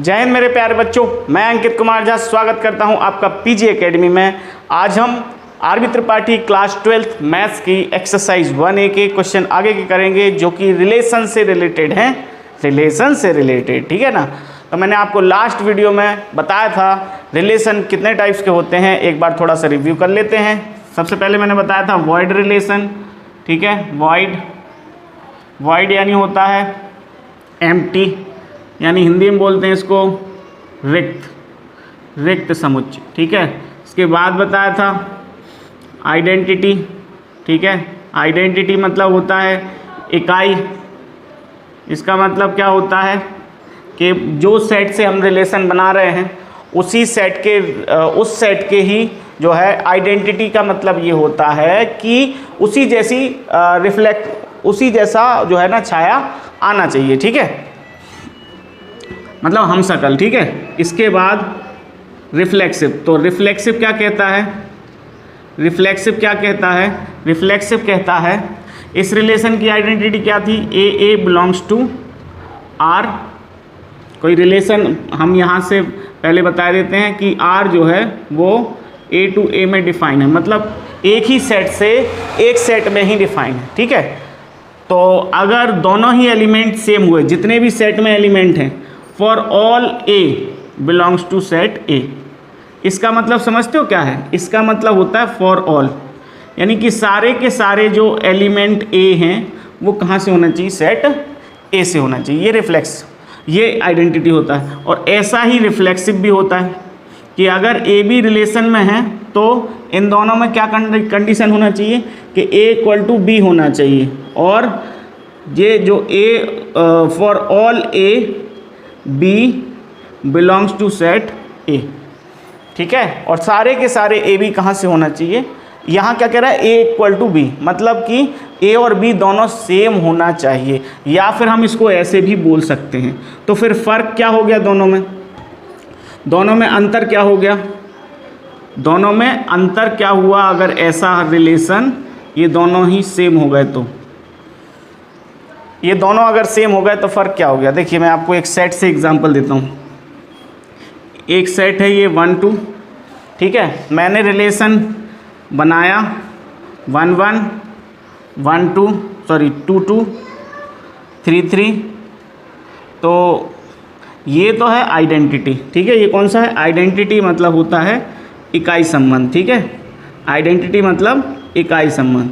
जय हिंद मेरे प्यारे बच्चों, मैं अंकित कुमार झा स्वागत करता हूं आपका पीजी एकेडमी में। आज हम R B Tripathi class 12th maths की एक्सरसाइज 1A के क्वेश्चन आगे के करेंगे जो कि रिलेशन से रिलेटेड हैं। रिलेशन से रिलेटेड, ठीक है ना। तो मैंने आपको लास्ट वीडियो में बताया था रिलेशन कितने टाइप्स के होते हैं, एक बार थोड़ा सा रिव्यू कर लेते हैं। सबसे पहले मैंने बताया था वॉइड रिलेशन, ठीक है। वॉइड यानी होता है एम्प्टी, यानी हिंदी में बोलते हैं इसको रिक्त समुच्चय, ठीक है। इसके बाद बताया था आइडेंटिटी, ठीक है। आइडेंटिटी मतलब होता है इकाई। इसका मतलब क्या होता है कि जो सेट से हम रिलेशन बना रहे हैं उसी सेट के उस सेट के ही जो है आइडेंटिटी का मतलब ये होता है कि उसी जैसी उसी जैसा जो है ना छाया आना चाहिए, ठीक है, मतलब हम शकल, ठीक है। इसके बाद रिफ्लेक्सिव, तो रिफ्लेक्सिव क्या कहता है? रिफ्लेक्सिव कहता है इस रिलेशन की आइडेंटिटी क्या थी? ए बिलोंग्स टू आर। कोई रिलेशन हम यहाँ से पहले बता देते हैं कि आर जो है वो ए टू ए में डिफाइन है, मतलब एक ही सेट से एक सेट में ही डिफाइन है, ठीक है। तो अगर दोनों ही एलिमेंट सेम हुए, जितने भी सेट में एलिमेंट हैं, for all a belongs to set a, इसका मतलब समझते हो क्या है? इसका मतलब होता है फॉर ऑल, यानी कि सारे के सारे जो एलिमेंट ए हैं वो कहाँ से होना चाहिए? सेट ए से होना चाहिए। ये आइडेंटिटी होता है। और ऐसा ही रिफ्लेक्सिव भी होता है कि अगर ए बी रिलेशन में है तो इन दोनों में क्या कंडीशन होना चाहिए कि ए इक्वल टू बी होना चाहिए, और ये जो a for all a b belongs to set a, ठीक है। और सारे के सारे ए बी कहाँ से होना चाहिए? यहाँ क्या कह रहा है? ए इक्वल टू बी, मतलब कि ए और बी दोनों सेम होना चाहिए, या फिर हम इसको ऐसे भी बोल सकते हैं। तो फिर फ़र्क क्या हो गया दोनों में? दोनों में अंतर क्या हो गया? दोनों में अंतर क्या हुआ? अगर ऐसा रिलेशन ये दोनों ही सेम हो गए तो ये दोनों अगर सेम हो गए तो फ़र्क क्या हो गया? देखिए मैं आपको एक सेट से एग्जांपल देता हूँ। एक सेट है ये 1 2, ठीक है। मैंने रिलेशन बनाया 1 1 1 2 2 2 3 3, तो ये तो है आइडेंटिटी, ठीक है। ये कौन सा है? आइडेंटिटी मतलब होता है इकाई संबंध, ठीक है। आइडेंटिटी मतलब इकाई संबंध,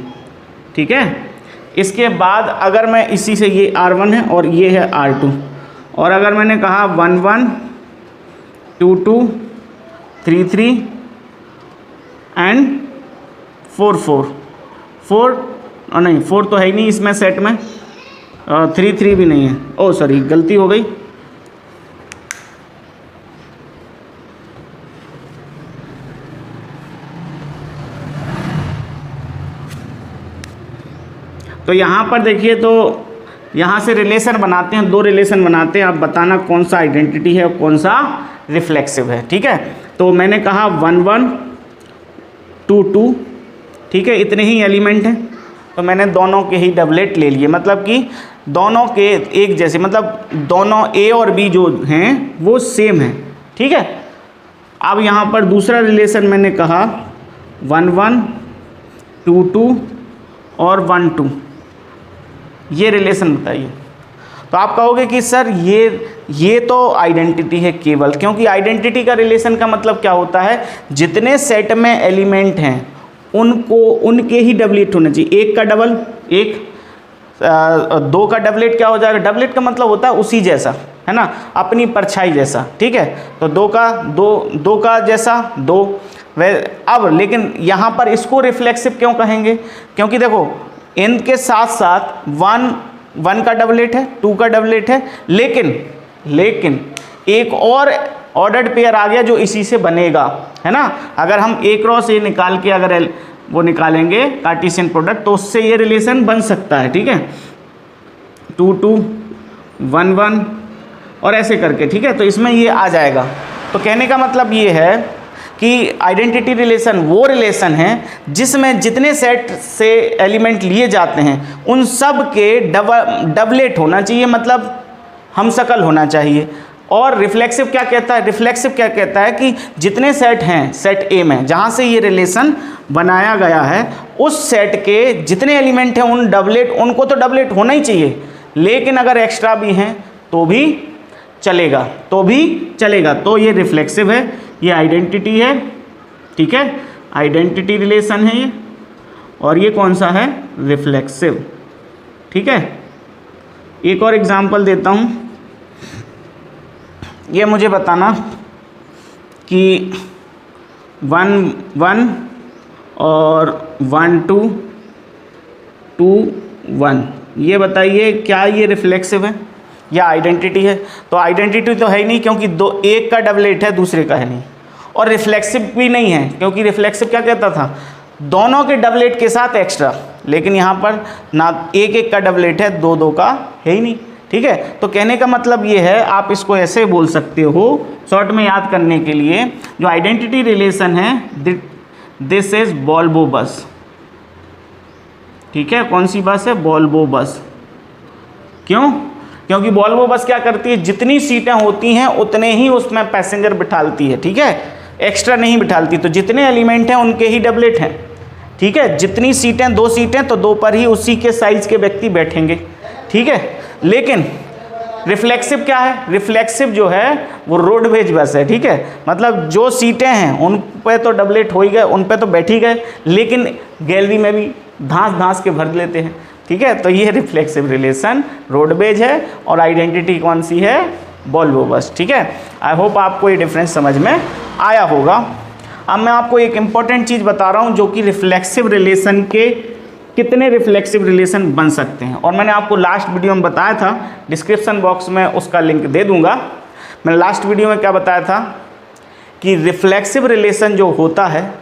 ठीक है। इसके बाद अगर मैं इसी से, ये R1 है और ये है R2, और अगर मैंने कहा 1 1 2 2 3 3 एंड 4 4 नहीं 4 तो है ही नहीं इसमें सेट में, 3 3 भी नहीं है। ओ सॉरी, गलती हो गई। तो यहाँ पर देखिए, तो यहाँ से रिलेशन बनाते हैं, 2 रिलेशन बनाते हैं। आप बताना कौन सा आइडेंटिटी है और कौन सा रिफ्लेक्सिव है, ठीक है। तो मैंने कहा 1 1 2 2, ठीक है, इतने ही एलिमेंट हैं, तो मैंने दोनों के ही डबलेट ले लिए, मतलब कि दोनों के एक जैसे, मतलब दोनों ए और बी जो हैं वो सेम हैं, ठीक है। अब यहाँ पर दूसरा रिलेशन मैंने कहा 1 1 2 2 और 1 2, ये रिलेशन बताइए। तो आप कहोगे कि सर ये तो आइडेंटिटी है केवल, क्योंकि आइडेंटिटी का रिलेशन का मतलब क्या होता है? जितने सेट में एलिमेंट हैं उनके ही डबलेट होना चाहिए। एक का डबल, 2 का डबलेट क्या हो जाएगा? डबलेट का मतलब होता है उसी जैसा, है ना, अपनी परछाई जैसा, ठीक है। तो 2 का जैसा 2। अब लेकिन यहाँ पर इसको रिफ्लेक्सिव क्यों कहेंगे? क्योंकि देखो इनके साथ साथ 1 का डबलेट है, 2 का डबलेट है, लेकिन एक और ऑर्डर्ड पेयर आ गया जो इसी से बनेगा, है ना। अगर हम A क्रॉस A निकाल के अगर वो निकालेंगे कार्टेशियन प्रोडक्ट, तो उससे ये रिलेशन बन सकता है, ठीक है। 2 2 1 1 और ऐसे करके, ठीक है। तो इसमें ये आ जाएगा। तो कहने का मतलब ये है कि आइडेंटिटी रिलेशन वो रिलेशन है जिसमें जितने सेट से एलिमेंट लिए जाते हैं उन सब के डबलेट होना चाहिए, मतलब हम शकल होना चाहिए। और रिफ्लेक्सिव क्या कहता है, रिफ्लेक्सिव क्या कहता है कि जितने सेट हैं सेट ए में जहाँ से ये रिलेशन बनाया गया है उस सेट के जितने एलिमेंट हैं उन डबलेट, उनको तो डबलेट होना ही चाहिए, लेकिन अगर एक्स्ट्रा भी हैं तो भी चलेगा, तो भी चलेगा। तो ये रिफ्लेक्सिव है, ये आइडेंटिटी है, ठीक है, आइडेंटिटी रिलेशन है ये, और ये कौन सा है, रिफ्लेक्सिव, ठीक है। एक और एग्जांपल देता हूँ, ये मुझे बताना कि 1 1 और 1 2 2 1, ये बताइए क्या ये रिफ्लेक्सिव है या आइडेंटिटी है। तो आइडेंटिटी तो है ही नहीं क्योंकि एक का डबलेट है दूसरे का है नहीं, और रिफ्लेक्सिव भी नहीं है क्योंकि रिफ्लेक्सिव क्या कहता था, दोनों के डबलेट के साथ एक्स्ट्रा, लेकिन यहाँ पर ना एक का डबलेट है, दो का है ही नहीं, ठीक है। तो कहने का मतलब ये है, आप इसको ऐसे बोल सकते हो शॉर्ट में याद करने के लिए, जो आइडेंटिटी रिलेशन है दिस इज वोल्वो बस, ठीक है। कौन सी बस है, वोल्वो बस। क्यों, क्योंकि वोल्वो बस क्या करती है, जितनी सीटें होती हैं उतने ही उसमें पैसेंजर बिठालती है, ठीक है, एक्स्ट्रा नहीं बिठालती। तो जितने एलिमेंट हैं उनके ही डबलेट हैं, ठीक है। जितनी सीटें, 2 सीटें तो 2 पर ही उसी के साइज के व्यक्ति बैठेंगे, ठीक है। लेकिन रिफ्लेक्सिव क्या है, रिफ्लेक्सिव जो है वो रोडवेज बस है, ठीक है। मतलब जो सीटें हैं उन पे तो डबलेट हो ही गए, उन पे तो बैठ ही गए, लेकिन गैलरी में भी धांस के भर लेते हैं, ठीक है। तो ये रिफ्लेक्सिव रिलेशन रोडवेज है, और आइडेंटिटी कौन सी है, वोल्वो बस, ठीक है। आई होप आपको ये डिफरेंस समझ में आया होगा। अब मैं आपको एक इम्पॉर्टेंट चीज़ बता रहा हूँ जो कि रिफ्लेक्सिव रिलेशन के कितने रिफ्लेक्सिव रिलेशन बन सकते हैं, और मैंने आपको लास्ट वीडियो में बताया था, डिस्क्रिप्शन बॉक्स में उसका लिंक दे दूंगा। मैंने लास्ट वीडियो में क्या बताया था कि रिफ्लेक्सिव रिलेशन जो होता है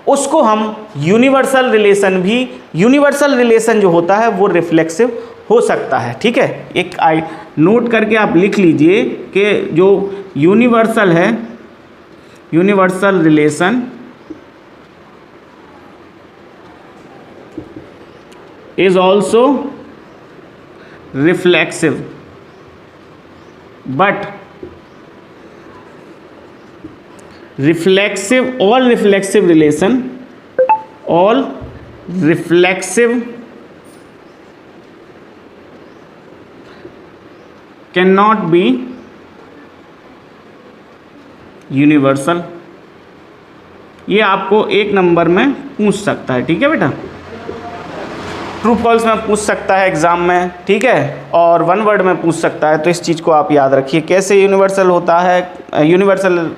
उसको हम यूनिवर्सल रिलेशन जो होता है वो रिफ्लेक्सिव हो सकता है, ठीक है। एक नोट करके आप लिख लीजिए कि जो यूनिवर्सल है, universal relation is also reflexive, but all reflexive cannot be universal। ये आपको 1 नंबर में पूछ सकता है, ठीक है बेटा, ट्रू फॉल्स में पूछ सकता है एग्जाम में, ठीक है, और 1 वर्ड में पूछ सकता है। तो इस चीज़ को आप याद रखिए, कैसे यूनिवर्सल होता है, यूनिवर्सल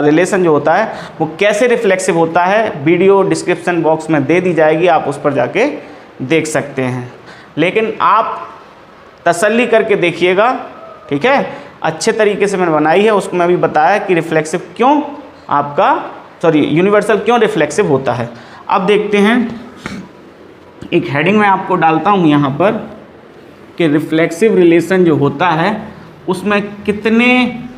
रिलेशन जो होता है वो कैसे रिफ्लेक्सिव होता है, वीडियो डिस्क्रिप्शन बॉक्स में दे दी जाएगी, आप उस पर जाके देख सकते हैं। लेकिन आप तसल्ली करके देखिएगा, ठीक है, अच्छे तरीके से मैंने बनाई है, उसको मैं भी बताया कि रिफ्लेक्सिव क्यों यूनिवर्सल क्यों रिफ्लेक्सिव होता है। अब देखते हैं, एक हेडिंग में आपको डालता हूँ यहाँ पर कि रिफ्लेक्सिव रिलेशन जो होता है उसमें कितने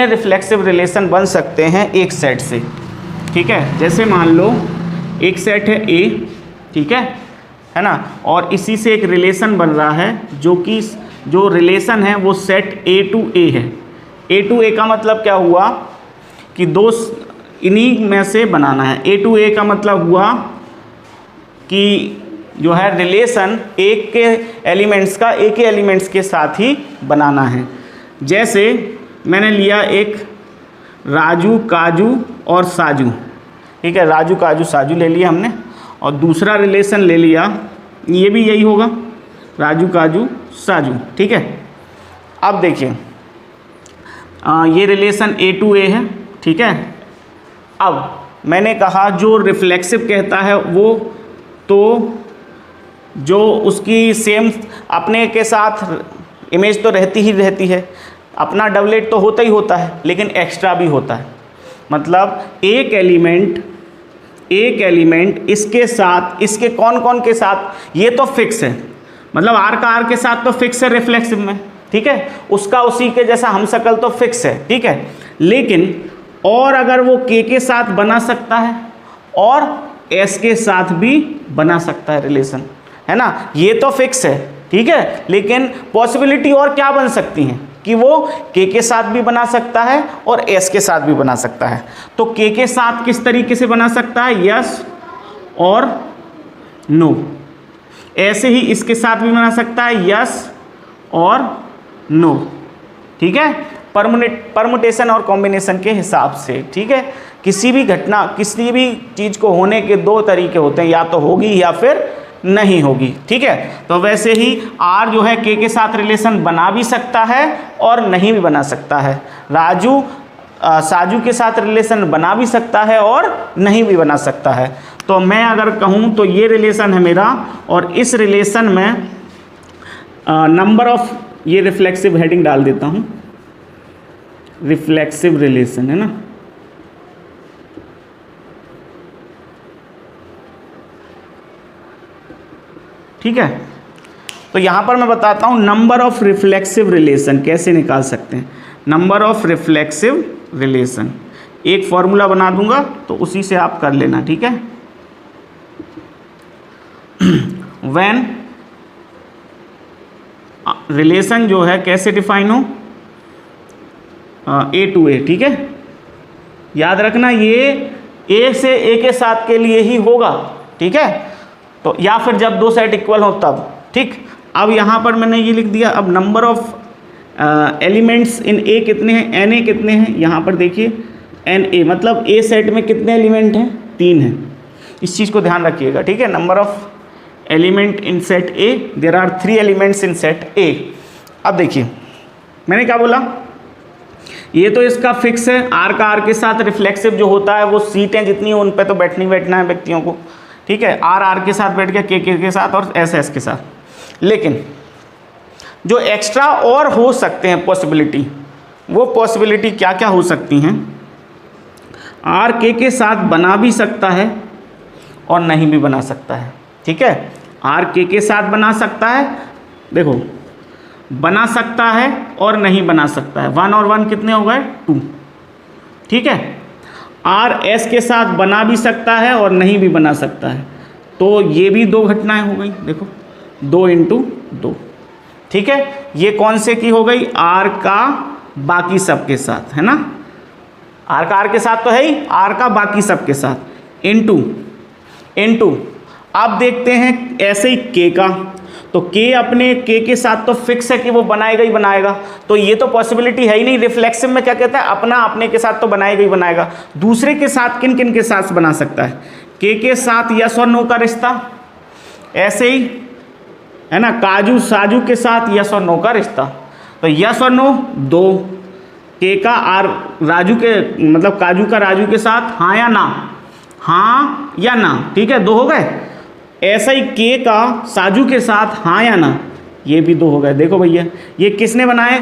रिफ्लेक्सिव रिलेशन बन सकते हैं एक सेट से, ठीक है। जैसे मान लो एक सेट है ए, ठीक है ना, और इसी से एक रिलेशन बन रहा है जो रिलेशन है वो सेट ए टू ए है। ए टू ए का मतलब क्या हुआ कि दो इन्हीं में से बनाना है। ए टू ए का मतलब हुआ कि जो है रिलेशन एक के एलिमेंट्स का एक ही एलिमेंट्स के साथ ही बनाना है। जैसे मैंने लिया एक राजू, काजू और साजू, ठीक है, राजू, काजू, साजू ले लिया हमने, और दूसरा रिलेशन ले लिया, ये भी यही होगा, राजू, काजू, साजू, ठीक है। अब देखिए ये रिलेशन ए टू ए है, ठीक है। अब मैंने कहा जो रिफ्लेक्सिव कहता है वो तो जो उसकी सेम अपने के साथ इमेज तो रहती ही रहती है, अपना डबलेट तो होता ही होता है, लेकिन एक्स्ट्रा भी होता है। मतलब एक एलिमेंट इसके साथ, इसके कौन कौन के साथ, ये तो फिक्स है, मतलब आर का आर के साथ तो फिक्स है रिफ्लेक्सिव में, ठीक है, उसका उसी के जैसा हमशक्ल तो फिक्स है, ठीक है। लेकिन और अगर वो के साथ बना सकता है और एस के साथ भी बना सकता है रिलेशन, है ना, ये तो फिक्स है, ठीक है। लेकिन पॉसिबिलिटी और क्या बन सकती हैं, कि वो के साथ भी बना सकता है और एस के साथ भी बना सकता है। तो के साथ किस तरीके से बना सकता है, यस और नो। ऐसे ही इसके साथ भी बना सकता है, यस और नो। ठीक है, परमुटेशन और कॉम्बिनेशन के हिसाब से। ठीक है, किसी भी घटना, किसी भी चीज़ को होने के दो तरीके होते हैं, या तो होगी या फिर नहीं होगी। ठीक है, तो वैसे ही आर जो है के साथ रिलेशन बना भी सकता है और नहीं भी बना सकता है। राजू साजू के साथ रिलेशन बना भी सकता है और नहीं भी बना सकता है। तो मैं अगर कहूँ तो ये रिलेशन है मेरा, और इस रिलेशन में नंबर ऑफ, ये रिफ्लेक्सिव हेडिंग डाल देता हूँ, रिफ्लेक्सिव रिलेशन है ना। ठीक है, तो यहाँ पर मैं बताता हूँ नंबर ऑफ रिफ्लेक्सिव रिलेशन कैसे निकाल सकते हैं। नंबर ऑफ रिफ्लेक्सिव रिलेशन एक फॉर्मूला बना दूंगा, तो उसी से आप कर लेना। ठीक है, व्हेन रिलेशन जो है कैसे डिफाइन हो, ए टू ए। ठीक है, याद रखना ये ए से ए के साथ के लिए ही होगा। ठीक है, तो या फिर जब दो सेट इक्वल हो तब। ठीक, अब यहाँ पर मैंने ये लिख दिया। अब नंबर ऑफ एलिमेंट्स इन ए कितने हैं, एन ए कितने हैं, यहाँ पर देखिए एन ए, मतलब ए सेट में कितने एलिमेंट हैं, 3 हैं। इस चीज़ को ध्यान रखिएगा। ठीक है, number of element in set a, there are 3 elements in set a. अब देखिए मैंने क्या बोला, ये तो इसका फिक्स है, आर का आर के साथ रिफ्लेक्सिव जो होता है वो सीटें जितनी हो उन पे तो बैठना है व्यक्तियों को। ठीक है, आर आर के साथ बैठ गया, के साथ और एस एस के साथ। लेकिन जो एक्स्ट्रा और हो सकते हैं पॉसिबिलिटी, वो पॉसिबिलिटी क्या क्या हो सकती हैं, आर के साथ बना भी सकता है और नहीं भी बना सकता है। ठीक है, आर के साथ बना सकता है, देखो बना सकता है और नहीं बना सकता है। 1 और 1 कितने हो गए, 2। ठीक है, आर एस के साथ बना भी सकता है और नहीं भी बना सकता है। तो ये भी 2 घटनाएं हो गई, देखो 2 × 2। ठीक है, ये कौन से की हो गई, आर का बाकी सब के साथ, है ना। आर का आर के साथ तो है ही, आर का बाकी सब के साथ इनटू। अब देखते हैं ऐसे ही के का, तो के अपने के साथ तो फिक्स है कि वो बनाएगा ही बनाएगा, तो ये तो पॉसिबिलिटी है ही नहीं। रिफ्लेक्सिव में क्या कहता है, अपना अपने के साथ तो बनाएगा ही बनाएगा। दूसरे के साथ किन किन के साथ बना सकता है, के साथ यस और नो का रिश्ता, ऐसे ही है ना, काजू साजू के साथ यस और नो का रिश्ता। तो यस और नो 2, के का आर राजू के, मतलब काजू का राजू के साथ हाँ या ना, हाँ या ना। ठीक है, 2 हो गए। ऐसा ही के का साजू के साथ हाँ या ना, ये भी 2 हो गए। देखो भैया ये किसने बनाए,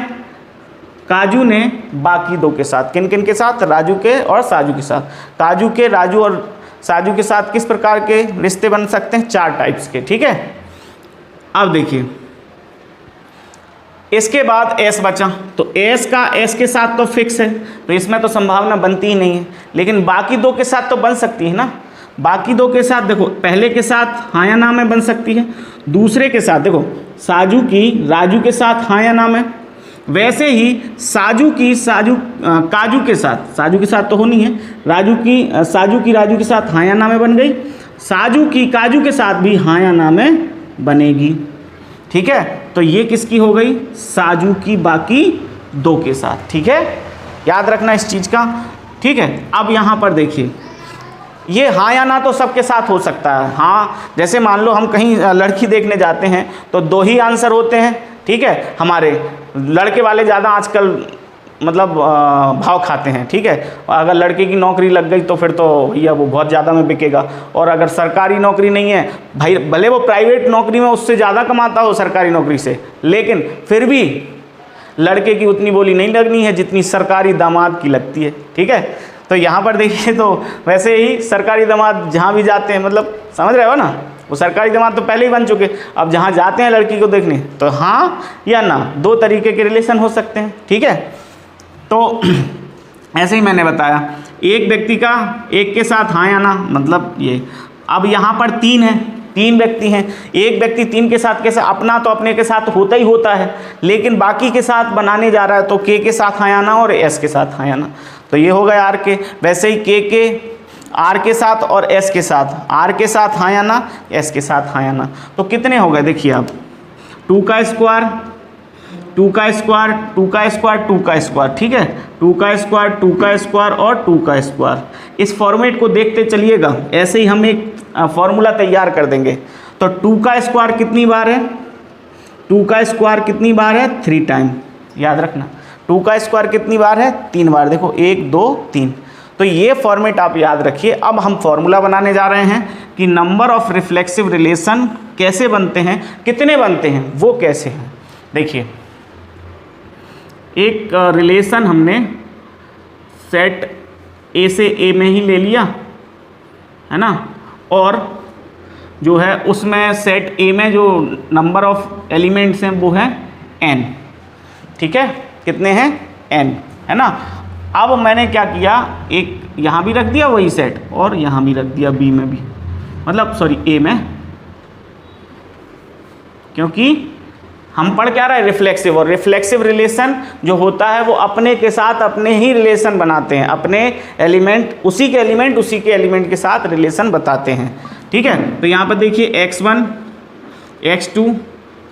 काजू ने बाकी 2 के साथ, किन किन के साथ, राजू के और साजू के साथ। काजू के राजू और साजू के साथ किस प्रकार के रिश्ते बन सकते हैं, 4 टाइप्स के। ठीक है, अब देखिए इसके बाद एस बचा, तो एस का एस के साथ तो फिक्स है, तो इसमें तो संभावना बनती ही नहीं है। लेकिन बाकी 2 के साथ तो बन सकती है ना। बाकी 2 के साथ देखो, पहले के साथ हाँ या ना में बन सकती है, दूसरे के साथ देखो साजू की राजू के साथ हाँ या ना में, वैसे ही साजू की काजू के साथ, साजू के साथ तो होनी है, राजू की साजू की राजू के साथ हाँ या ना में बन गई, साजू की काजू के साथ भी हाँ या ना में बनेगी। ठीक है, तो ये किसकी हो गई, साजू की बाकी 2 के साथ। ठीक है, याद रखना इस चीज़ का। ठीक है, अब यहाँ पर देखिए ये हाँ या ना तो सबके साथ हो सकता है। हाँ, जैसे मान लो हम कहीं लड़की देखने जाते हैं तो 2 ही आंसर होते हैं। ठीक है, हमारे लड़के वाले ज़्यादा आजकल मतलब भाव खाते हैं। ठीक है, अगर लड़के की नौकरी लग गई तो फिर तो भैया वो बहुत ज़्यादा में बिकेगा, और अगर सरकारी नौकरी नहीं है भाई, भले वो प्राइवेट नौकरी में उससे ज़्यादा कमाता हो सरकारी नौकरी से, लेकिन फिर भी लड़के की उतनी बोली नहीं लगनी है जितनी सरकारी दामाद की लगती है। ठीक है, तो यहाँ पर देखिए तो वैसे ही सरकारी दामाद जहाँ भी जाते हैं, मतलब समझ रहे हो ना, वो सरकारी दामाद तो पहले ही बन चुके, अब जहाँ जाते हैं लड़की को देखने तो हाँ या ना 2 तरीके के रिलेशन हो सकते हैं। ठीक है, तो ऐसे ही मैंने बताया एक व्यक्ति का एक के साथ हाँ या ना, मतलब ये। अब यहाँ पर 3 है, 3 व्यक्ति हैं, एक व्यक्ति 3 के साथ कैसे, अपना तो अपने के साथ होता ही होता है, लेकिन बाकी के साथ बनाने जा रहा है तो के साथ हाँ आना और एस के साथ हाँ आना, तो ये हो गया आर के। वैसे ही के आर के साथ और एस के साथ, आर के साथ हाँ आना, एस के साथ हाँ आना, तो कितने हो गए देखिए आप, 2 का स्क्वायर 2 का स्क्वायर 2 का स्क्वायर 2 का स्क्वायर, ठीक है, 2 का स्क्वायर 2 का स्क्वायर और 2 का स्क्वायर। इस फॉर्मेट को देखते चलिएगा, ऐसे ही हम एक फॉर्मूला तैयार कर देंगे। तो 2 का स्क्वायर कितनी बार है, 2 का स्क्वायर कितनी बार है, 3 टाइम, याद रखना। 2 का स्क्वायर कितनी बार है, 3 बार, देखो 1 2 3। तो ये फॉर्मेट आप याद रखिए। अब हम फॉर्मूला बनाने जा रहे हैं कि नंबर ऑफ रिफ्लेक्सिव रिलेशन कैसे बनते हैं, कितने बनते हैं, वो कैसे हैं। देखिए एक रिलेशन हमने सेट ए से ए में ही ले लिया है ना, और जो है उसमें सेट ए में जो नंबर ऑफ एलिमेंट्स हैं वो है n, ठीक है, कितने हैं n, है ना। अब मैंने क्या किया, एक यहाँ भी रख दिया वही सेट और यहाँ भी रख दिया बी में भी, मतलब सॉरी ए में, क्योंकि हम पढ़ क्या रहा है, रिफ्लेक्सिव, और रिफ्लेक्सिव रिलेशन जो होता है वो अपने के साथ अपने ही रिलेशन बनाते हैं, अपने एलिमेंट उसी के एलिमेंट के साथ रिलेशन बताते हैं, ठीक है। तो यहाँ पर देखिए x1 x2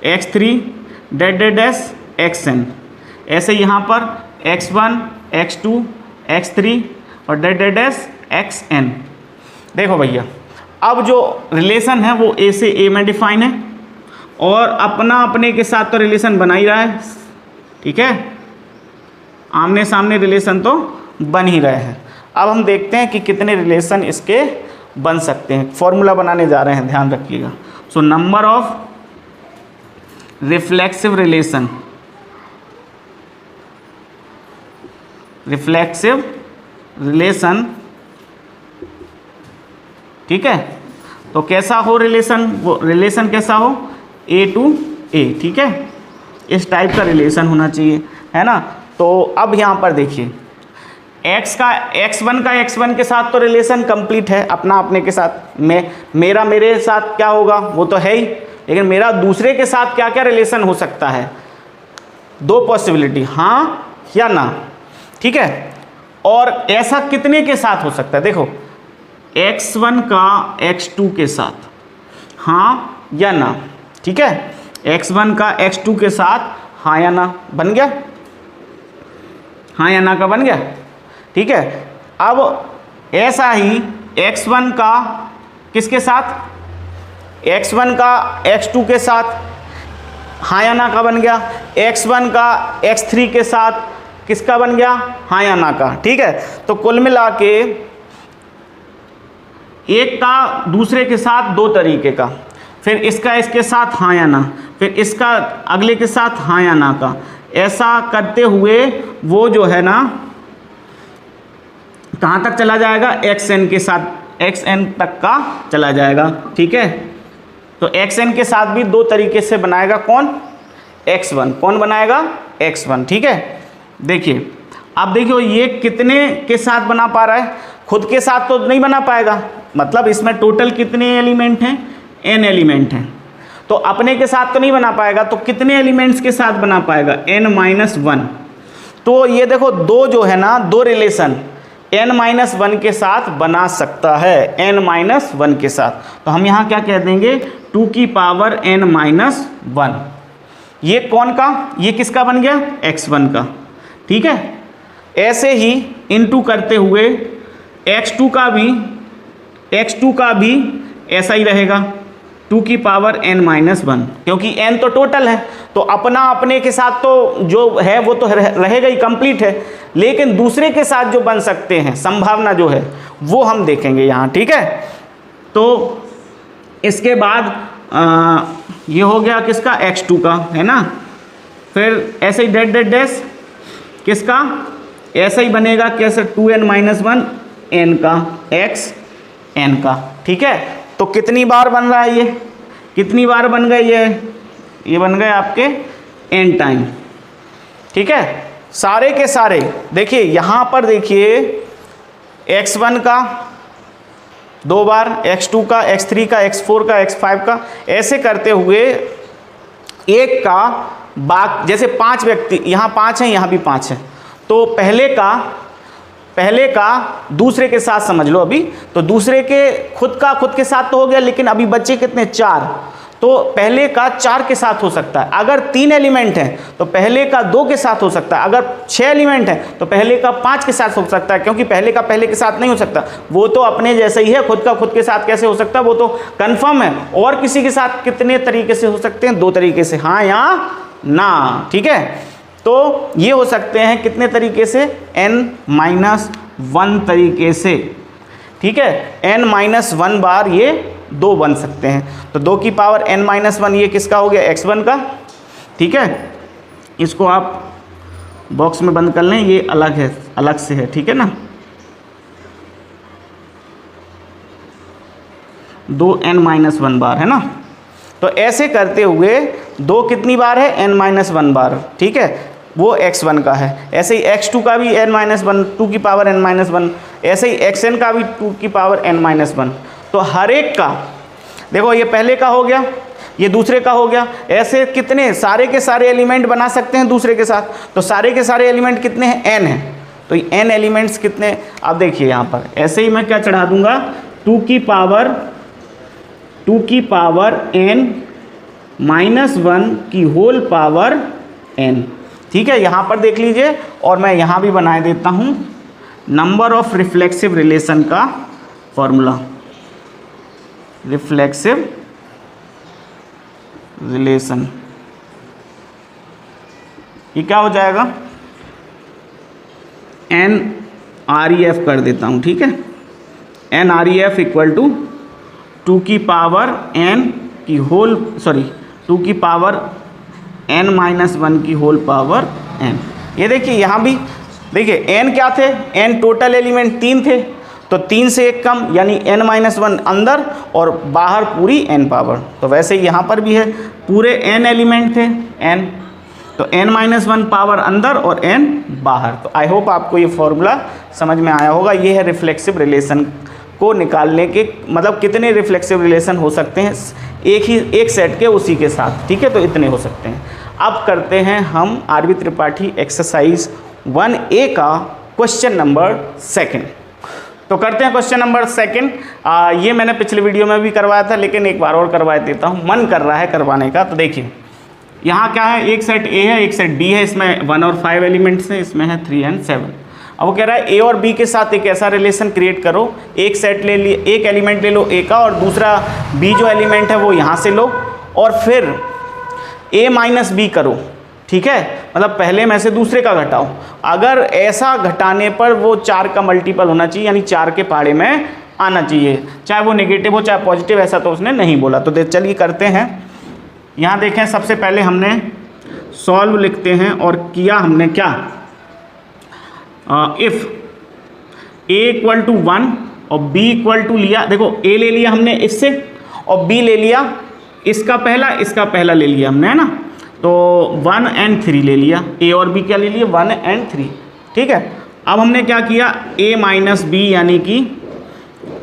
x3 dash xn, ऐसे यहाँ पर x1 x2 x3 और डैश xn। देखो भैया, अब जो रिलेशन है वो ए से ए में डिफाइन है और अपना अपने के साथ तो रिलेशन बना ही रहा है, ठीक है, आमने सामने रिलेशन तो बन ही रहे हैं। अब हम देखते हैं कि कितने रिलेशन इसके बन सकते हैं। फॉर्मूला बनाने जा रहे हैं, ध्यान रखिएगा। So number of reflexive relation, ठीक है, तो कैसा हो रिलेशन, वो रिलेशन कैसा हो, ए टू ए, ठीक है, इस टाइप का रिलेशन होना चाहिए, है ना। तो अब यहाँ पर देखिए x1 का x1 के साथ तो रिलेशन कंप्लीट है, अपना अपने के साथ, मेरा मेरे साथ क्या होगा वो तो है ही, लेकिन मेरा दूसरे के साथ क्या क्या रिलेशन हो सकता है, 2 पॉसिबिलिटी, हाँ या ना, ठीक है। और ऐसा कितने के साथ हो सकता है, देखो x1 का x2 के साथ हाँ या ना, ठीक है, x1 का x2 के साथ हाँ या ना बन गया, हाँ या ना का बन गया, ठीक है। अब ऐसा ही x1 का किसके साथ, x1 का x2 के साथ हाँ या ना का बन गया, x1 का x3 के साथ किसका बन गया, हाँ या ना का, ठीक है। तो कुल मिला के एक का दूसरे के साथ 2 तरीके का, फिर इसका इसके साथ हाँ या ना, फिर इसका अगले के साथ हाँ या ना का, ऐसा करते हुए वो जो है ना कहाँ तक चला जाएगा, xn के साथ, xn तक का चला जाएगा, ठीक है। तो xn के साथ भी 2 तरीके से बनाएगा कौन, x1, कौन बनाएगा, x1, ठीक है। देखिए अब देखिए ये कितने के साथ बना पा रहा है, खुद के साथ तो नहीं बना पाएगा, मतलब इसमें टोटल कितने एलिमेंट हैं, n एलिमेंट हैं, तो अपने के साथ तो नहीं बना पाएगा, तो कितने एलिमेंट्स के साथ बना पाएगा, n-1। तो ये देखो 2 जो है ना, 2 रिलेशन n-1 के साथ बना सकता है, n-1 के साथ। तो हम यहाँ क्या कह देंगे, 2 की पावर n-1, ये कौन का, ये किसका बन गया, x1 का, ठीक है। ऐसे ही इनटू करते हुए x2 का भी ऐसा ही रहेगा, 2 की पावर n-1, क्योंकि n तो टोटल है, तो अपना अपने के साथ तो जो है वो तो रहेगा ही, कंप्लीट है, लेकिन दूसरे के साथ जो बन सकते हैं संभावना जो है वो हम देखेंगे यहाँ, ठीक है। तो इसके बाद ये हो गया किसका, x2 का, है ना। फिर ऐसे ही डैश किसका, ऐसा ही बनेगा कैसे, 2n-1 n का, x n का, ठीक है। तो कितनी बार बन रहा है ये, कितनी बार बन गए ये बन गए आपके n टाइम, ठीक है। सारे के सारे देखिए यहाँ पर देखिए x1 का 2 बार x2 का, x3 का, x4 का, x5 का, ऐसे करते हुए एक का जैसे 5 व्यक्ति, यहाँ 5 हैं, यहाँ भी 5 है, तो पहले का दूसरे के साथ समझ लो अभी, तो दूसरे के खुद के साथ तो हो गया, लेकिन अभी बच्चे कितने 4, तो पहले का 4 के साथ हो सकता है। अगर 3 एलिमेंट हैं तो पहले का 2 के साथ हो सकता है। अगर 6 एलिमेंट हैं तो पहले का 5 के साथ हो सकता है, क्योंकि पहले का पहले के साथ नहीं हो सकता, वो तो अपने जैसे ही है, खुद का खुद के साथ कैसे हो सकता है, वो तो कंफर्म है। और किसी के साथ कितने तरीके से हो सकते हैं, 2 तरीके से, हाँ या ना, ठीक है। तो ये हो सकते हैं कितने तरीके से, n-1 तरीके से, ठीक है। n-1 बार ये 2 बन सकते हैं, तो 2 की पावर n-1 ये किसका हो गया, x1 का, ठीक है। इसको आप बॉक्स में बंद कर लें, ये अलग है, अलग से है, ठीक है ना। 2n-1 बार है ना। तो ऐसे करते हुए 2 कितनी बार है, n-1 बार, ठीक है, वो x1 का है। ऐसे ही x2 का भी n-1, 2 की पावर n-1, ऐसे ही xn का भी 2 की पावर n-1। तो हर एक का देखो, ये पहले का हो गया, ये दूसरे का हो गया, ऐसे कितने सारे के सारे एलिमेंट बना सकते हैं दूसरे के साथ। तो सारे के सारे एलिमेंट कितने हैं, n है, तो n एलिमेंट्स कितने, अब देखिए यहाँ पर ऐसे ही मैं क्या चढ़ा दूंगा, 2 की पावर n-1 की होल पावर n, ठीक है। यहाँ पर देख लीजिए, और मैं यहाँ भी बना देता हूँ नंबर ऑफ रिफ्लेक्सिव रिलेशन का फॉर्मूला। रिफ्लेक्सिव रिलेशन ये क्या हो जाएगा, n-REF कर देता हूँ, ठीक है। n-REF इक्वल टू 2 की पावर n की होल, सॉरी 2 की पावर n-1 की होल पावर n। ये देखिए यहाँ भी देखिए n क्या थे, n टोटल एलिमेंट 3 थे, तो 3 से 1 कम, यानी n-1 अंदर और बाहर पूरी n पावर। तो वैसे ही यहाँ पर भी है, पूरे n एलिमेंट थे n, तो n-1 पावर अंदर और n बाहर। तो आई होप आपको ये फॉर्मूला समझ में आया होगा। ये है रिफ्लेक्सिव रिलेशन को निकालने के, मतलब कितने रिफ्लेक्सिव रिलेशन हो सकते हैं एक सेट के उसी के साथ, ठीक है। तो इतने हो सकते हैं। अब करते हैं हम आरबी त्रिपाठी एक्सरसाइज 1A का क्वेश्चन नंबर 2। तो करते हैं क्वेश्चन नंबर 2। ये मैंने पिछले वीडियो में भी करवाया था, लेकिन एक बार और करवा देता हूँ, मन कर रहा है करवाने का। तो देखिए यहाँ क्या है, एक सेट A है, एक सेट B है, इसमें 1 और 5 एलिमेंट्स हैं, इसमें है 3 और 7। अब वो कह रहा है A और B के साथ एक ऐसा रिलेशन क्रिएट करो, एक सेट ले लिए, एक एलिमेंट ले लो A का, और दूसरा B जो एलिमेंट है वो यहाँ से लो, और फिर A माइनस B करो, ठीक है। मतलब पहले में से दूसरे का घटाओ। अगर ऐसा घटाने पर वो 4 का मल्टीपल होना चाहिए, यानी 4 के पहाड़े में आना चाहिए, चाहे वो नेगेटिव हो चाहे पॉजिटिव, ऐसा तो उसने नहीं बोला। तो चलिए करते हैं। यहाँ देखें, सबसे पहले हमने सॉल्व लिखते हैं, और किया हमने क्या, इफ़ A इक्वल टू 1 और B इक्वल टू लिया, देखो A ले लिया हमने इससे, और B ले लिया इसका पहला ले लिया हमने, है ना। तो 1 और 3 ले लिया, A और B क्या ले लिया, 1 और 3, ठीक है। अब हमने क्या किया, A माइनस B यानी कि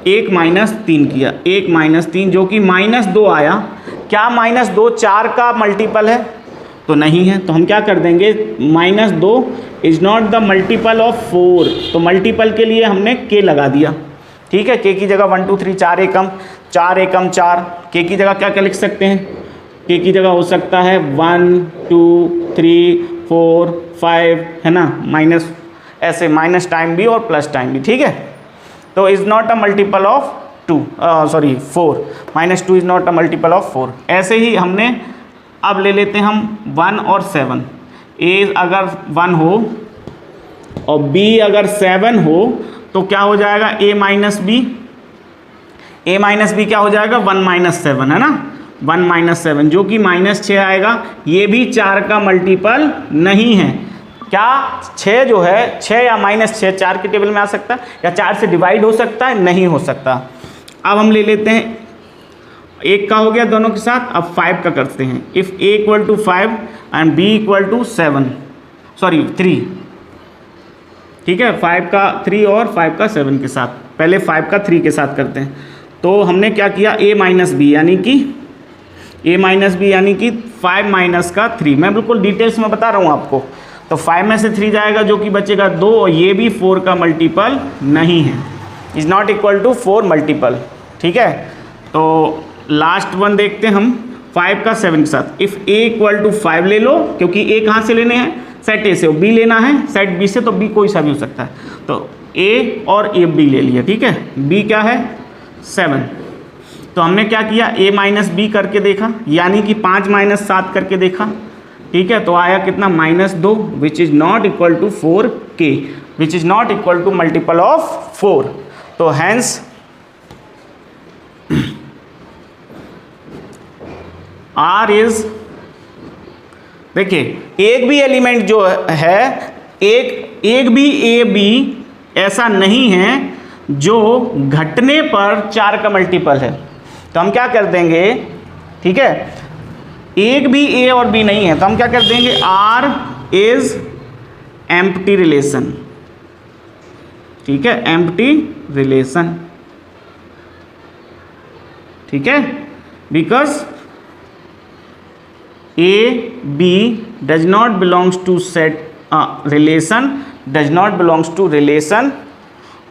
1 माइनस 3 किया, 1 माइनस 3 जो कि -2 आया। क्या -2 4 का मल्टीपल है, तो नहीं है, तो हम क्या कर देंगे, -2 is not the multiple of 4, तो मल्टीपल के लिए हमने k लगा दिया, ठीक है। k की जगह 1 2 3 4 एकम 4, k की जगह क्या क्या लिख सकते हैं, k की जगह हो सकता है 1 2 3 4 5, है ना, माइनस ऐसे माइनस टाइम भी और प्लस टाइम भी, ठीक है। तो is not a multiple of 4, -2 is not a multiple of 4। ऐसे ही हमने अब ले लेते हैं हम 1 और 7। A अगर 1 हो और B अगर 7 हो तो क्या हो जाएगा, A माइनस B क्या हो जाएगा, 1 माइनस 7, है ना, 1 माइनस 7 जो कि -6 आएगा। ये भी 4 का मल्टीपल नहीं है। क्या 6 जो है, 6 या -6 4 के टेबल में आ सकता है, या 4 से डिवाइड हो सकता है, नहीं हो सकता। अब हम ले लेते हैं, 1 का हो गया दोनों के साथ, अब 5 का करते हैं। If A equal to 5 and B equal to 3, ठीक है। 5 का 3 और 5 का 7 के साथ, पहले 5 का 3 के साथ करते हैं। तो हमने क्या किया, a माइनस बी यानी कि 5 माइनस का 3, मैं बिल्कुल डिटेल्स में बता रहा हूँ आपको। तो 5 में से 3 जाएगा जो कि बचेगा 2, और ये भी 4 का मल्टीपल नहीं है, is not equal to 4 multiple. ठीक है, तो लास्ट वन देखते हैं हम 5 का 7 के साथ। इफ़ a इक्वल टू 5 ले लो, क्योंकि a कहाँ से लेने हैं, सेट a से, और b लेना है सेट b से, तो b कोई सा भी हो सकता है। तो a और a b ले लिया। ठीक है, b क्या है 7, तो हमने क्या किया, a माइनस बी करके देखा, यानी कि 5 माइनस 7 करके देखा। ठीक है, तो आया कितना -2, which is not equal to 4k, which is not equal to multiple of 4। तो हैंस R इज, देखिए एक भी एलिमेंट जो है, एक भी ए बी ऐसा नहीं है जो घटने पर 4 का मल्टीपल है। तो हम क्या कर देंगे, ठीक है, एक भी ए और बी नहीं है, तो हम क्या कर देंगे, R इज एम्प्टी रिलेशन। ठीक है, एम्प्टी रिलेशन। ठीक है, because A B does not belongs to set relation, does not belongs to relation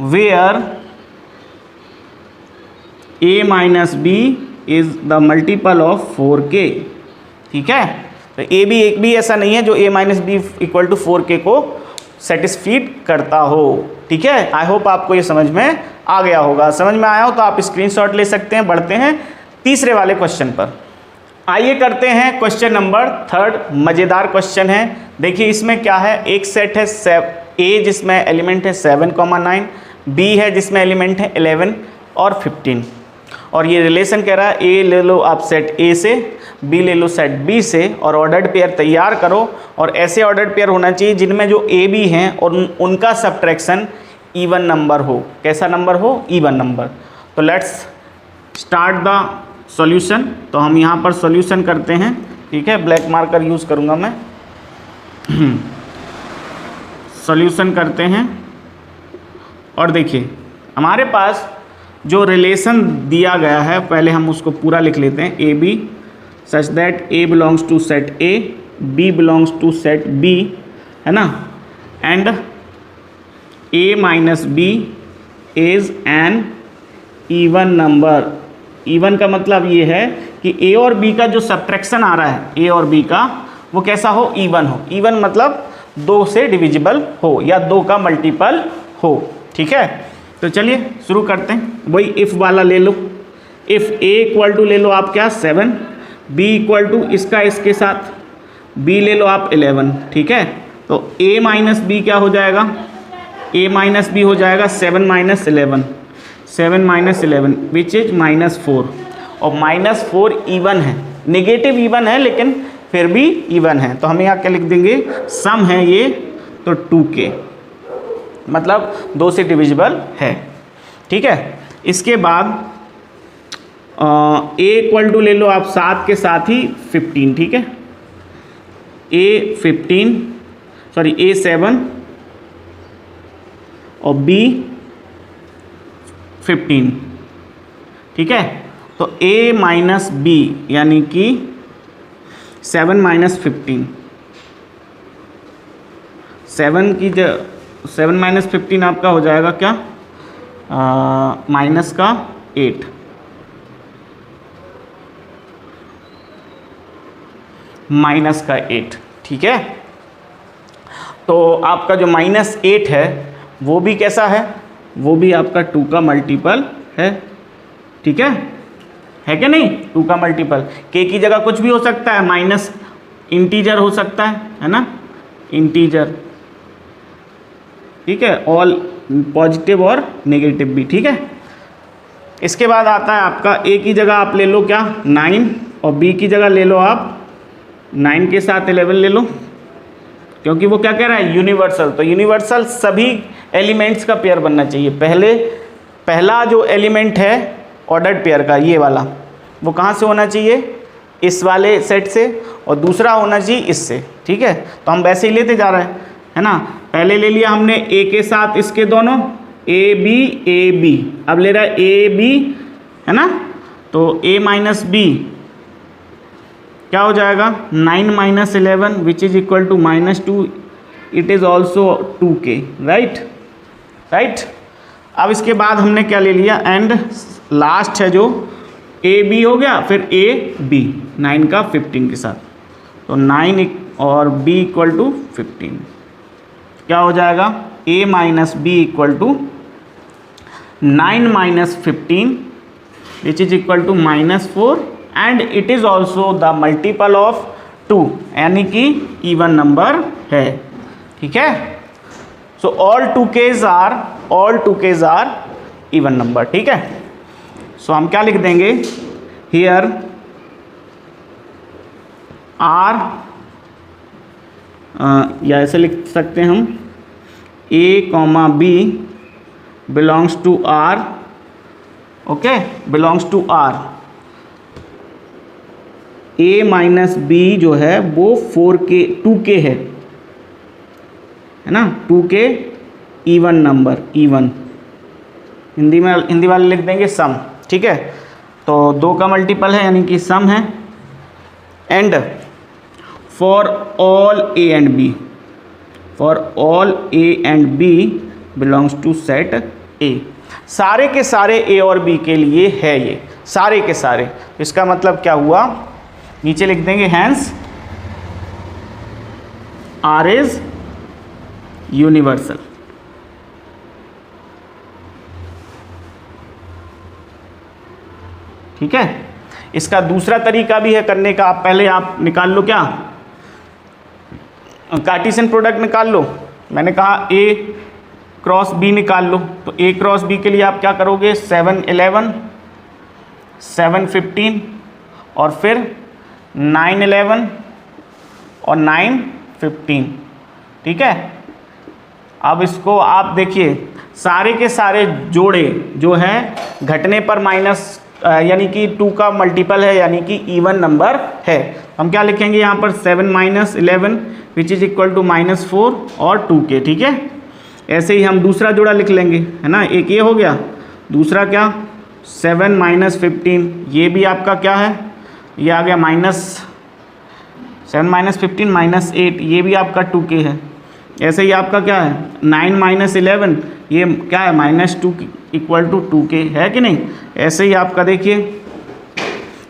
where A minus B is the multiple of 4k। ठीक है, तो A B एक भी ऐसा नहीं है जो A minus b equal to 4k को सेटिस्फीड करता हो। ठीक है, आई होप आपको ये समझ में आ गया होगा। समझ में आया हो तो आप स्क्रीनशॉट ले सकते हैं। बढ़ते हैं तीसरे वाले क्वेश्चन पर। आइए करते हैं क्वेश्चन नंबर 3। मज़ेदार क्वेश्चन है। देखिए इसमें क्या है, एक सेट है A जिसमें एलिमेंट है 7, 9, B है जिसमें एलिमेंट है 11 और 15, और ये रिलेशन कह रहा है A ले लो आप सेट A से, B ले लो सेट B से, और ऑर्डर्ड पेयर तैयार करो। और ऐसे ऑर्डर्ड पेयर होना चाहिए जिनमें जो A B हैं और उनका सब्ट्रैक्शन इवन नंबर हो। कैसा नंबर हो, इवन नंबर। तो लेट्स स्टार्ट द सॉल्यूशन। तो हम यहाँ पर सॉल्यूशन करते हैं। ठीक है, ब्लैक मार्कर यूज़ करूँगा मैं। सॉल्यूशन करते हैं, और देखिए हमारे पास जो रिलेशन दिया गया है, पहले हम उसको पूरा लिख लेते हैं। A b such that A belongs to set A, B belongs to set B, है ना, and A minus B is an even number. Even का मतलब ये है कि A और B का जो सब्ट्रैक्शन आ रहा है, A और B का, वो कैसा हो, इवन हो। इवन मतलब 2 से डिविजिबल हो या 2 का मल्टीपल हो। ठीक है, तो चलिए शुरू करते हैं। वही इफ़ वाला ले लो। इफ़ A इक्वल टू ले लो आप क्या 7, B इक्वल टू इसका इसके साथ B ले लो आप 11। ठीक है, तो A माइनस बी क्या हो जाएगा, A माइनस बी हो जाएगा 7 माइनस 11, 7 माइनस 11 विच इज -4। और -4 इवन है, नेगेटिव इवन है लेकिन फिर भी इवन है। तो हम यहाँ क्या लिख देंगे, सम है ये, तो 2k मतलब 2 से डिविजिबल है। ठीक है, इसके बाद A इक्वल टू ले लो आप 7 के साथ ही 15। ठीक है, A 7 और B 15। ठीक है, तो A माइनस बी यानी कि 7 माइनस 15, 7 माइनस 15 आपका हो जाएगा क्या, माइनस का 8। माइनस का 8। ठीक है, तो आपका जो -8 है वो भी कैसा है, वो भी आपका 2 का मल्टीपल है। ठीक है कि नहीं, 2 का मल्टीपल। k की जगह कुछ भी हो सकता है, माइनस इंटीजर हो सकता है ना, इंटीजर। ठीक है, ऑल पॉजिटिव और नेगेटिव भी। ठीक है, इसके बाद आता है आपका A की जगह आप ले लो क्या 9, और B की जगह ले लो आप 9 के साथ 11 ले लो, क्योंकि वो क्या कह रहा है, यूनिवर्सल। तो यूनिवर्सल सभी एलिमेंट्स का पेयर बनना चाहिए। पहला जो एलिमेंट है ऑर्डर्ड पेयर का, ये वाला, वो कहाँ से होना चाहिए, इस वाले सेट से, और दूसरा होना चाहिए इससे। ठीक है, तो हम वैसे ही लेते जा रहे हैं, है ना। पहले ले लिया हमने A के साथ इसके दोनों, A B, अब ले रहा है A B है ना। तो a माइनस बी क्या हो जाएगा 9 minus 11 which is equal to -2, it is also 2k, right. अब इसके बाद हमने क्या ले लिया, एंड लास्ट है जो ए बी हो गया, फिर ए बी 9 का 15 के साथ, तो 9 और b इक्वल टू 15 क्या हो जाएगा, a minus b equal to 9 minus 15 which is equal to -4 and it is also the multiple of 2, यानी कि इवन नंबर है, ठीक है। So all 2k's are even number, ठीक है। सो हम क्या लिख देंगे, हियर आर, या ऐसे लिख सकते हैं हम, a comma b belongs to R, okay, belongs to R. a minus b जो है वो 2k है ना, 2k even number, even Hindi वाले लिख देंगे सम, ठीक है। तो 2 का मल्टीपल है यानी कि सम है। And for all a and b, for all a and b belongs to set a, सारे के सारे a और b के लिए है ये, सारे के सारे। इसका मतलब क्या हुआ, नीचे लिख देंगे हैंस R इज यूनिवर्सल, ठीक है। इसका दूसरा तरीका भी है करने का, पहले आप निकाल लो, क्या कार्टेशियन प्रोडक्ट निकाल लो। मैंने कहा a क्रॉस b निकाल लो, तो a क्रॉस b के लिए आप क्या करोगे, 7 11 7 15 और फिर 9 11 और 9 15, ठीक है। अब इसको आप देखिए, सारे के सारे जोड़े जो है घटने पर माइनस, यानी कि 2 का मल्टीपल है, यानी कि इवन नंबर है। हम क्या लिखेंगे यहाँ पर, 7 minus 11 which is equal to -4 और 2k, ठीक है। ऐसे ही हम दूसरा जोड़ा लिख लेंगे, है ना, एक ये हो गया, दूसरा क्या 7 माइनस 15, ये भी आपका क्या है, ये आ गया -7 माइनस 15 -8, ये भी आपका 2k है। ऐसे ही आपका क्या है 9 माइनस 11, ये क्या है -2 इक्वल टू 2k, है कि नहीं। ऐसे ही आपका देखिए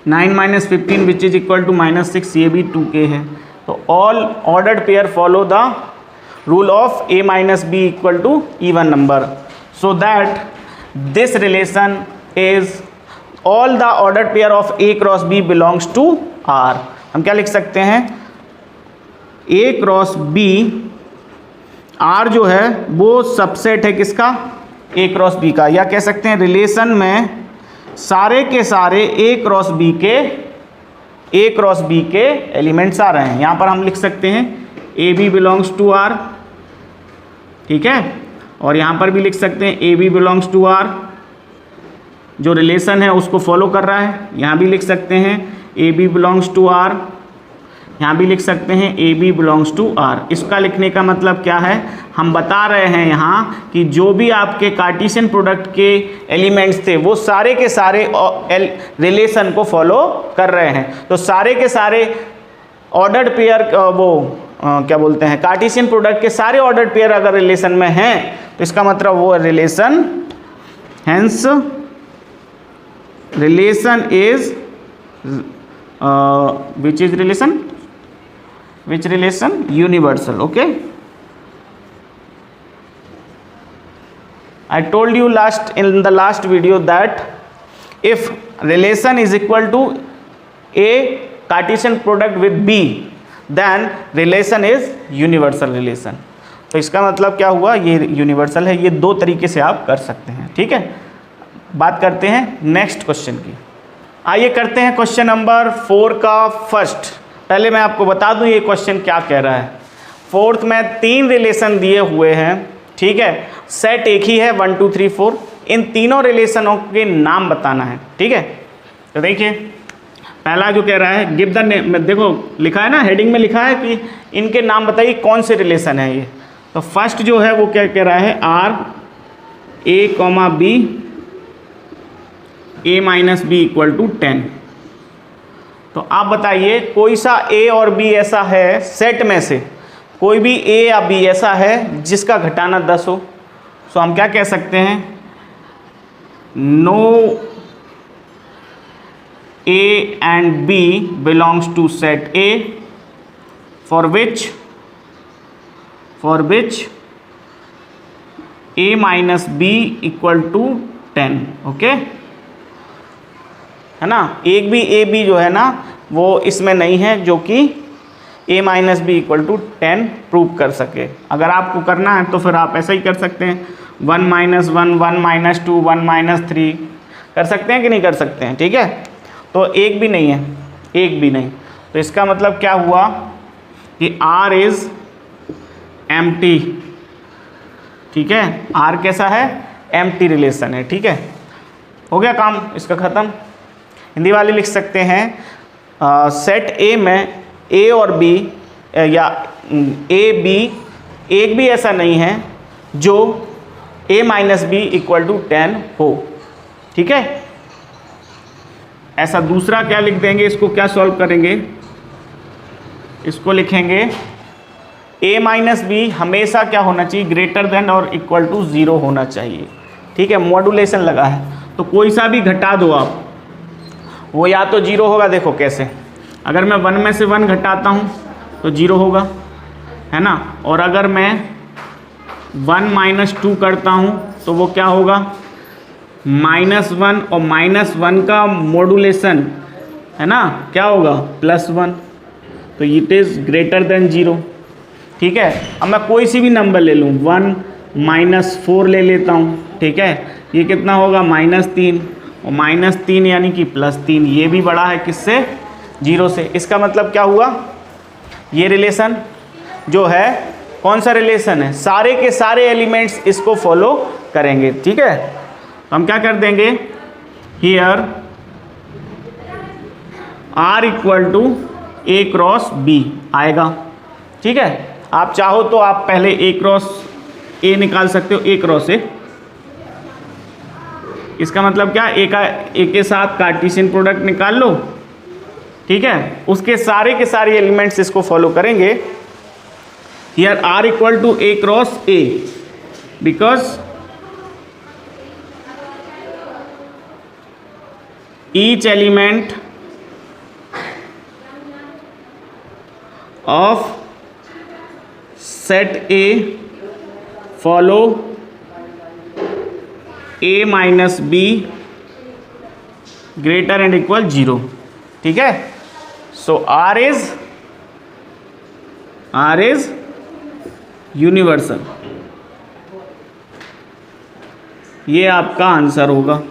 9 minus 15 which is equal to -6, ये भी 2k है। तो all ordered pair follow the rule of a minus b equal to even number, so that this relation is all the ordered pair of a cross b belongs to r। हम क्या लिख सकते हैं, a cross b, r जो है वो subset है किसका, a क्रॉस b का, या कह सकते हैं रिलेशन में सारे के सारे a क्रॉस b के एलिमेंट्स आ रहे हैं। यहाँ पर हम लिख सकते हैं a b belongs to R, ठीक है, और यहाँ पर भी लिख सकते हैं a b belongs to R, जो रिलेशन है उसको फॉलो कर रहा है। यहाँ भी लिख सकते हैं a b belongs to R, यहाँ भी लिख सकते हैं a b belongs to R. इसका लिखने का मतलब क्या है, हम बता रहे हैं यहाँ कि जो भी आपके कार्टेशियन प्रोडक्ट के एलिमेंट्स थे वो सारे के सारे रिलेशन को फॉलो कर रहे हैं। तो सारे के सारे ऑर्डर्ड पेयर, क्या बोलते हैं, कार्टेशियन प्रोडक्ट के सारे ऑर्डर्ड पेयर अगर रिलेशन में हैं तो इसका मतलब वो relation, hence relation is which relation universal, okay। I told you in the last video that if relation is equal to a Cartesian product with b then relation is universal relation। तो इसका मतलब क्या हुआ, ये universal है। ये दो तरीके से आप कर सकते हैं, ठीक है। बात करते हैं नेक्स्ट क्वेश्चन की। आइए करते हैं क्वेश्चन नंबर 4 का फर्स्ट। पहले मैं आपको बता दूं ये क्वेश्चन क्या कह रहा है। फोर्थ में 3 रिलेशन दिए हुए हैं, ठीक है, सेट एक ही है 1 2 3 4। इन तीनों रिलेशनों के नाम बताना है, ठीक है। तो देखिए पहला जो कह रहा है गिव द नेम, देखो लिखा है ना, हेडिंग में लिखा है कि इनके नाम बताइए कौन से रिलेशन है ये। तो फर्स्ट जो है वो क्या कह रहा है, R a comma b a minus b equal to 10। तो आप बताइए कोई सा a और b ऐसा है सेट में से, कोई भी a या b ऐसा है जिसका घटाना 10 हो। सो हम क्या कह सकते हैं, no a and b belongs to set A for which a minus b equal to 10। Okay, है ना। एक भी ए बी जो है ना वो इसमें नहीं है जो कि a minus b equal to 10 prove कर सके। अगर आपको करना है तो फिर आप ऐसा ही कर सकते हैं, 1 माइनस 1, 1 माइनस 2, 1 माइनस 3 कर सकते हैं कि नहीं कर सकते हैं। ठीक है, तो एक भी नहीं है, एक भी नहीं। तो इसका मतलब क्या हुआ कि R इज एम्प्टी। ठीक है, R कैसा है, एम्प्टी रिलेशन है। ठीक है, हो गया काम इसका ख़त्म। हिंदी वाले लिख सकते हैं सेट A में A और B या A B एक भी ऐसा नहीं है जो a minus b equal to 10 हो। ठीक है, ऐसा दूसरा क्या लिख देंगे, इसको क्या सॉल्व करेंगे, इसको लिखेंगे a माइनस बी हमेशा क्या होना चाहिए, ग्रेटर देन और इक्वल टू 0 होना चाहिए। ठीक है, मॉड्यूलेशन लगा है तो कोई सा भी घटा दो आप, वो या तो 0 होगा। देखो कैसे, अगर मैं 1 में से 1 घटाता हूँ तो 0 होगा, है ना। और अगर मैं 1 माइनस 2 करता हूँ तो वो क्या होगा, -1 और -1 का मॉड्यूलेशन, है ना, क्या होगा, +1। तो इट इज़ ग्रेटर देन 0। ठीक है, अब मैं कोई सी भी नंबर ले लूँ, 1 -4 ले लेता हूँ। ठीक है, ये कितना होगा, -3 और -3 यानी कि +3। ये भी बड़ा है किससे, 0 से। इसका मतलब क्या हुआ, ये रिलेशन जो है कौन सा रिलेशन है, सारे के सारे एलिमेंट्स इसको फॉलो करेंगे। ठीक है, तो हम क्या कर देंगे, here R equal to A cross B आएगा। ठीक है, आप चाहो तो आप पहले A क्रॉस A निकाल सकते हो, A क्रॉस A। इसका मतलब क्या, A के साथ कार्टेशियन प्रोडक्ट निकाल लो। ठीक है, उसके सारे के सारे एलिमेंट्स इसको फॉलो करेंगे। Here R equal to A cross A because each element of set A follow A minus B greater and equal 0। ठीक है, so R is यूनिवर्सल। ये आपका आंसर होगा,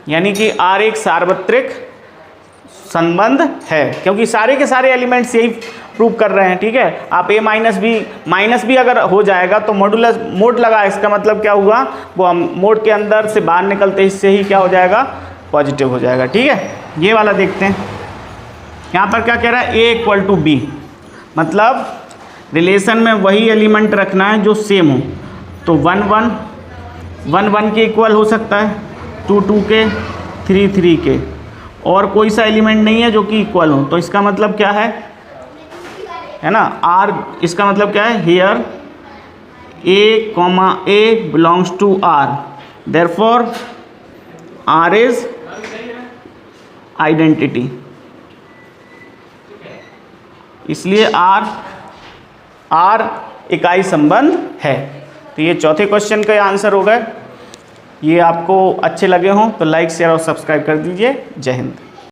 यानी कि R एक सार्वत्रिक संबंध है, क्योंकि सारे के सारे एलिमेंट्स यही प्रूव कर रहे हैं। ठीक है, आप a माइनस बी अगर हो जाएगा तो मॉडुलस मोड लगा, इसका मतलब क्या हुआ, वो हम मोड के अंदर से बाहर निकलते इससे ही क्या हो जाएगा, पॉजिटिव हो जाएगा। ठीक है, ये वाला देखते हैं, यहाँ पर क्या कह रहा है, a इक्वल टू बी, मतलब रिलेशन में वही एलिमेंट रखना है जो सेम हो। तो 1 1 के इक्वल हो सकता है, 2 2 के, 3 3 के, और कोई सा एलिमेंट नहीं है जो कि इक्वल हो। तो इसका मतलब क्या है ना, R, इसका मतलब क्या है, here A belongs to R, therefore R is identity. इसलिए R इकाई संबंध है। तो ये चौथे क्वेश्चन का आंसर हो गए। ये आपको अच्छे लगे हों तो लाइक शेयर और सब्सक्राइब कर दीजिए। जय हिंद।